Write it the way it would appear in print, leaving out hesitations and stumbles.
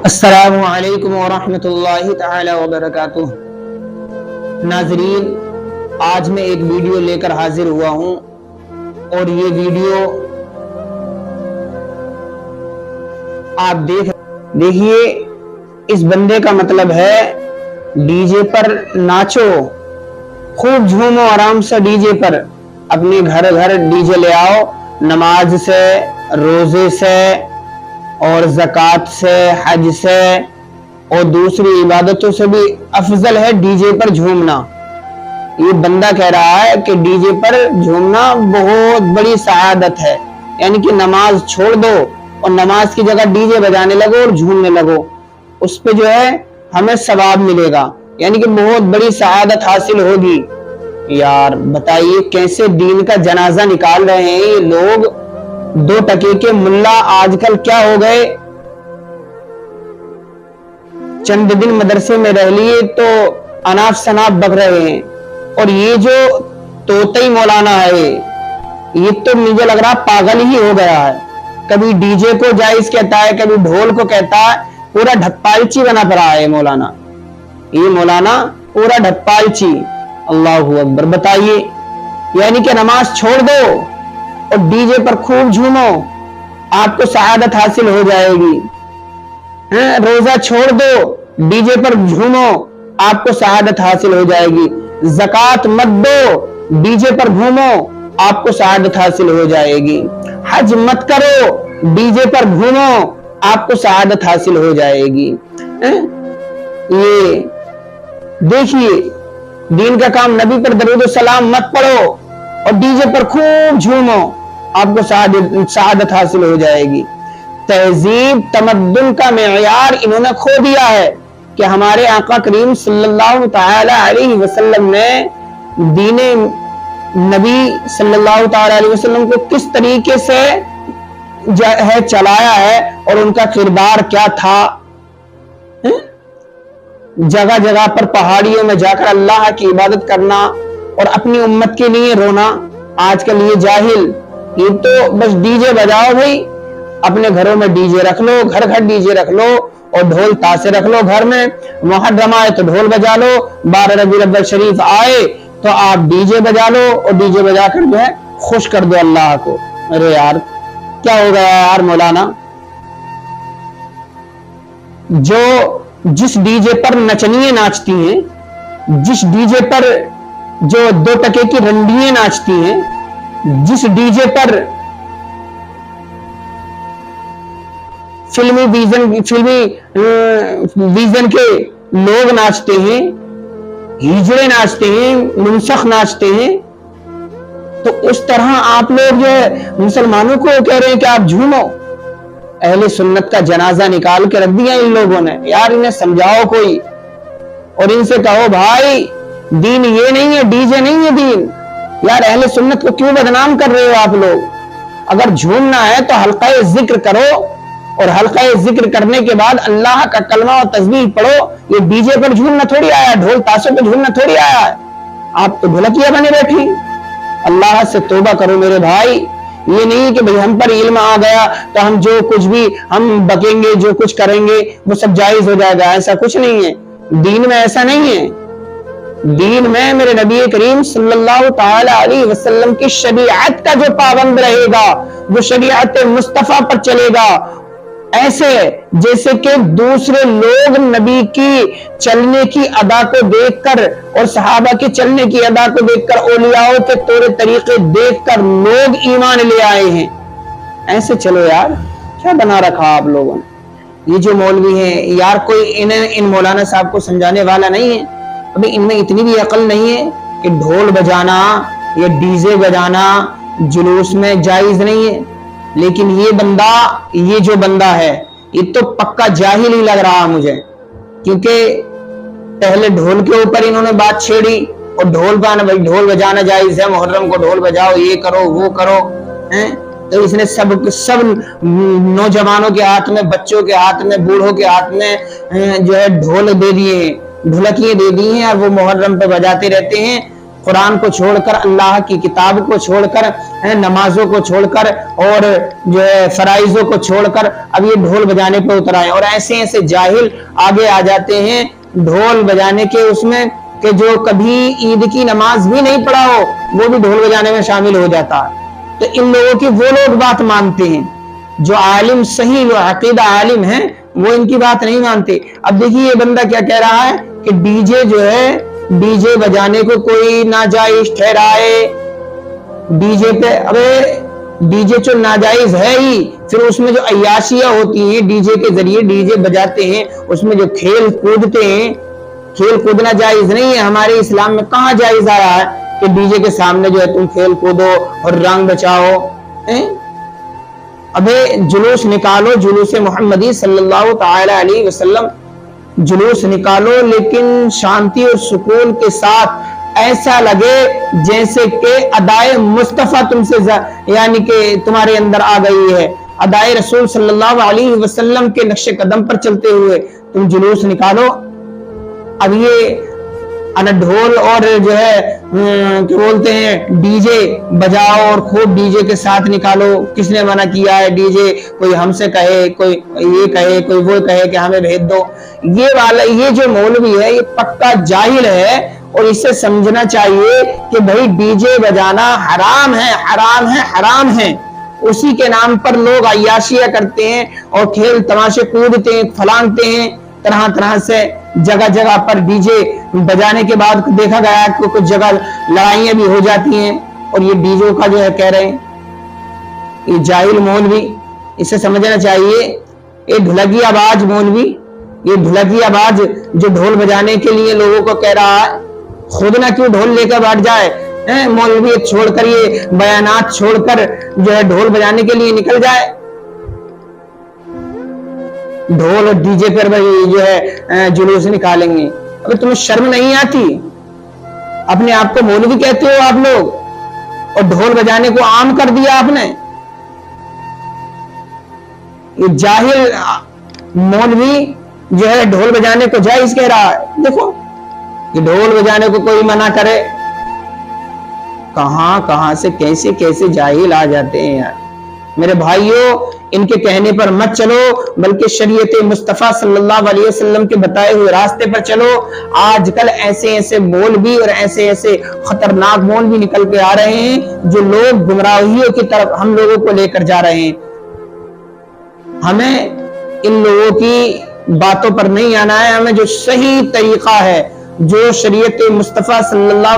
السلام علیکم ورحمۃ اللہ تعالی وبرکاتہ۔ ناظرین، آج میں ایک ویڈیو لے کر حاضر ہوا ہوں، اور یہ ویڈیو آپ دیکھیے۔ اس بندے کا مطلب ہے ڈی جے پر ناچو، خوب جھومو آرام سے ڈی جے پر، اپنے گھر گھر ڈی جے لے آؤ، نماز سے، روزے سے اور زکوٰۃ سے، حج سے اور دوسری عبادتوں سے بھی افضل ہے ڈی جے پر جھومنا۔ یہ بندہ کہہ رہا ہے کہ ڈی جے پر جھومنا بہت بڑی سعادت ہے، یعنی کہ نماز چھوڑ دو اور نماز کی جگہ ڈی جے بجانے لگو اور جھومنے لگو، اس پہ جو ہے ہمیں ثواب ملے گا، یعنی کہ بہت بڑی سعادت حاصل ہوگی۔ یار بتائیے کیسے دین کا جنازہ نکال رہے ہیں یہ لوگ۔ دو ٹکے کے ملا آج کل کیا ہو گئے، چند دن مدرسے میں رہ لیے تو اناف شناف بک رہے ہیں۔ اور یہ جو توتئی مولانا ہے، یہ تو مجھے لگ رہا پاگل ہی ہو گیا ہے، کبھی ڈی جے کو جائز کہتا ہے، کبھی ڈھول کو کہتا ہے، پورا ڈھپالچی بنا پڑا ہے مولانا۔ یہ مولانا پورا ڈھپالچی، اللہ اکبر۔ بتائیے، یعنی کہ نماز چھوڑ دو اور ڈی جے پر خوب جھومو، آپ کو سعادت حاصل ہو جائے گی۔ روزہ چھوڑ دو، ڈی جے پر جھومو، آپ کو سعادت حاصل ہو جائے گی۔ زکوٰۃ مت دو، ڈی جے پر گھومو، آپ کو سعادت حاصل ہو جائے گی۔ حج مت کرو، ڈی جے پر گھومو، آپ کو سعادت حاصل ہو جائے گی۔ یہ دیکھیے، دین کا کام، نبی پر درود و سلام مت پڑھو اور ڈی جے پر خوب جھومو، آپ کو سعادت حاصل ہو جائے گی۔ تہذیب تمدن کا معیار انہوں نے کھو دیا ہے کہ ہمارے آقا کریم صلی اللہ تعالی علیہ وسلم نے دین نبی صلی اللہ تعالی علیہ وسلم کو کس طریقے سے چلایا ہے اور ان کا کردار کیا تھا۔ جگہ جگہ پر پہاڑیوں میں جا کر اللہ کی عبادت کرنا اور اپنی امت کے لیے رونا۔ آج کل یہ جاہل، یہ تو بس ڈی جے بجاؤ بھائی، اپنے گھروں میں ڈی جے رکھ لو، گھر گھر ڈی جے رکھ لو اور ڈھول تاشے رکھ لو گھر میں۔ محرم آئے تو ڈھول بجا لو، 12 ربیع الاول شریف آئے تو آپ ڈی جے بجا لو اور ڈی جے بجا کر جو ہے خوش کر دو اللہ کو۔ ارے یار کیا ہو گیا یار مولانا، جو جس ڈی جے پر نچنیے ناچتی ہیں، جس ڈی جے پر جو دو ٹکے کی رنڈیاں ناچتی ہیں، جس ڈی جے پر فلمی ویژن کے لوگ ناچتے ہیں، ہجڑے ناچتے ہیں، منسخ ناچتے ہیں، تو اس طرح آپ لوگ جو ہے مسلمانوں کو کہہ رہے ہیں کہ آپ جھومو۔ اہل سنت کا جنازہ نکال کے رکھ دیا ان لوگوں نے۔ یار انہیں سمجھاؤ کوئی، اور ان سے کہو بھائی دین یہ نہیں ہے، ڈی جے نہیں ہے دین۔ یار اہل سنت کو کیوں بدنام کر رہے ہو آپ لوگ؟ اگر جھومنا ہے تو حلقہ ذکر کرو، اور حلقہ ذکر کرنے کے بعد اللہ کا کلمہ اور تسبیح پڑھو۔ یہ ڈی جے پر جھومنا تھوڑی آیا، ڈھول تاشوں پہ جھومنا تھوڑی آیا ہے۔ آپ تو ڈھولکیا بنے بیٹھی۔ اللہ سے توبہ کرو میرے بھائی۔ یہ نہیں کہ بھئی ہم پر علم آ گیا تو ہم جو کچھ بھی ہم بکیں گے، جو کچھ کریں گے وہ سب جائز ہو جائے گا، ایسا کچھ نہیں ہے دین میں، ایسا نہیں ہے دین میں۔ میرے نبی کریم صلی اللہ تعالی علیہ وسلم کی شریعت کا جو پابند رہے گا، جو شریعت مصطفیٰ پر چلے گا، ایسے جیسے کہ دوسرے لوگ نبی کی چلنے کی ادا کو دیکھ کر اور صحابہ کی چلنے کی ادا کو دیکھ کر، اولیاء کے طور طریقے دیکھ کر لوگ ایمان لے آئے ہیں، ایسے چلو یار۔ کیا بنا رکھا آپ لوگوں نے؟ یہ جو مولوی ہیں یار، کوئی ان مولانا صاحب کو سمجھانے والا نہیں ہے۔ ابھی ان میں اتنی بھی عقل نہیں ہے کہ ڈھول بجانا یا ڈی جے بجانا جلوس میں جائز نہیں ہے۔ لیکن یہ جو بندہ ہے یہ تو پکا جاہل ہی لگ رہا مجھے، کیونکہ پہلے ڈھول کے اوپر انہوں نے بات چھیڑی، اور ڈھول بجانا جائز ہے، محرم کو ڈھول بجاؤ، یہ کرو وہ کرو، تو اس نے سب نوجوانوں کے ہاتھ میں، بچوں کے ہاتھ میں، بوڑھوں کے ہاتھ میں جو ہے ڈھول دے دیے ہیں، ڈھولکیاں دے دی ہیں، اور وہ محرم پہ بجاتے رہتے ہیں۔ قرآن کو چھوڑ کر, اللہ کی کتاب کو چھوڑ کر, نمازوں کو چھوڑ کر اور جو ہے فرائضوں کو چھوڑ کر اب یہ ڈھول بجانے پہ اتر آئے. اور ایسے ایسے جاہل آگے آ جاتے ہیں ڈھول بجانے کے اس میں کہ جو کبھی عید کی نماز بھی نہیں پڑھا ہو وہ بھی ڈھول بجانے میں شامل ہو جاتا ہے. تو ان لوگوں کی وہ لوگ بات مانتے ہیں جو عالم صحیح, جو عقیدہ عالم ہیں, وہ ان کی بات نہیں مانتے. اب دیکھیے یہ بندہ کیا کہہ رہا ہے کہ ڈی جے جو ہے, ڈی جے بجانے کو کوئی ناجائز ٹھہرائے. ڈی جے پہ, ابے ڈی جے جو ناجائز ہے ہی, پھر اس میں جو عیاشیاں ہوتی ہیں ڈی جے کے ذریعے, ڈی جے بجاتے ہیں, اس میں جو کھیل کودتے ہیں, کھیل کودنا جائز نہیں ہے. ہمارے اسلام میں کہاں جائز آیا ہے کہ ڈی جے کے سامنے جو ہے تم کھیل کودو اور رنگ بچاؤ. ابے جلوس نکالو, جلوس محمدی صلی اللہ تعالی علیہ وسلم جلوس نکالو, لیکن شانتی اور سکون کے ساتھ, ایسا لگے جیسے کہ ادائے مصطفیٰ تم سے یعنی کہ تمہارے اندر آ گئی ہے, ادائے رسول صلی اللہ علیہ وسلم کے نقش قدم پر چلتے ہوئے تم جلوس نکالو. اب یہ ڈھول اور جو ہے کیا بولتے ہیں ڈی جے بجاؤ اور خوب ڈی جے کے ساتھ نکالو. کس نے منع کیا ہے ڈی جے؟ کوئی ہم سے کہے, کوئی یہ کہے, کوئی وہ کہے کہ ہمیں بھیج دو. یہ جو مولوی ہے یہ پکا جاہل ہے, اور اسے سمجھنا چاہیے کہ بھائی ڈی جے بجانا حرام ہے, حرام ہے, حرام ہے. اسی کے نام پر لوگ عیاشیاں کرتے ہیں اور کھیل تماشے کودتے ہیں, پھلانگتے ہیں طرح طرح سے. جگہ جگہ پر ڈی جے بجانے کے بعد دیکھا گیا کہ کچھ جگہ لڑائیاں بھی ہو جاتی ہیں, اور یہ ڈی جے کا جو ہے کہہ رہے ہیں. یہ جاہل مولوی, اسے سمجھنا چاہیے. یہ ڈھلکی آواز مولوی, یہ ڈھلکی آواز جو ڈھول بجانے کے لیے لوگوں کو کہہ رہا ہے, خود نہ کیوں ڈھول لے کر بیٹھ جائے, مولوی چھوڑ کر, یہ بیانات چھوڑ کر جو ہے ڈھول بجانے کے لیے نکل جائے. ڈھول اور ڈی جے پر جو ہے جلوس نکالیں گے. ابھی تمہیں شرم نہیں آتی؟ اپنے آپ کو مولوی کہتے ہو آپ لوگ, اور ڈھول بجانے کو عام کر دیا آپ نے. یہ جاہل مولوی جو ہے ڈھول بجانے کو جائز کہہ رہا ہے. دیکھو یہ ڈھول بجانے کو کوئی منع کرے, کہاں کہاں سے کیسے کیسے جاہل آ جاتے ہیں یار. میرے بھائیوں, ان کے کہنے پر مت چلو, بلکہ شریعت مصطفیٰ صلی اللہ علیہ وسلم کے بتائے ہوئے راستے پر چلو. آج کل ایسے ایسے مولوی اور ایسے ایسے خطرناک مولوی نکل کے آ رہے ہیں جو لوگ گمراہیوں کی طرف ہم لوگوں کو لے کر جا رہے ہیں. ہمیں ان لوگوں کی باتوں پر نہیں آنا ہے. ہمیں جو صحیح طریقہ ہے, جو شریعت مصطفیٰ صلی اللہ علیہ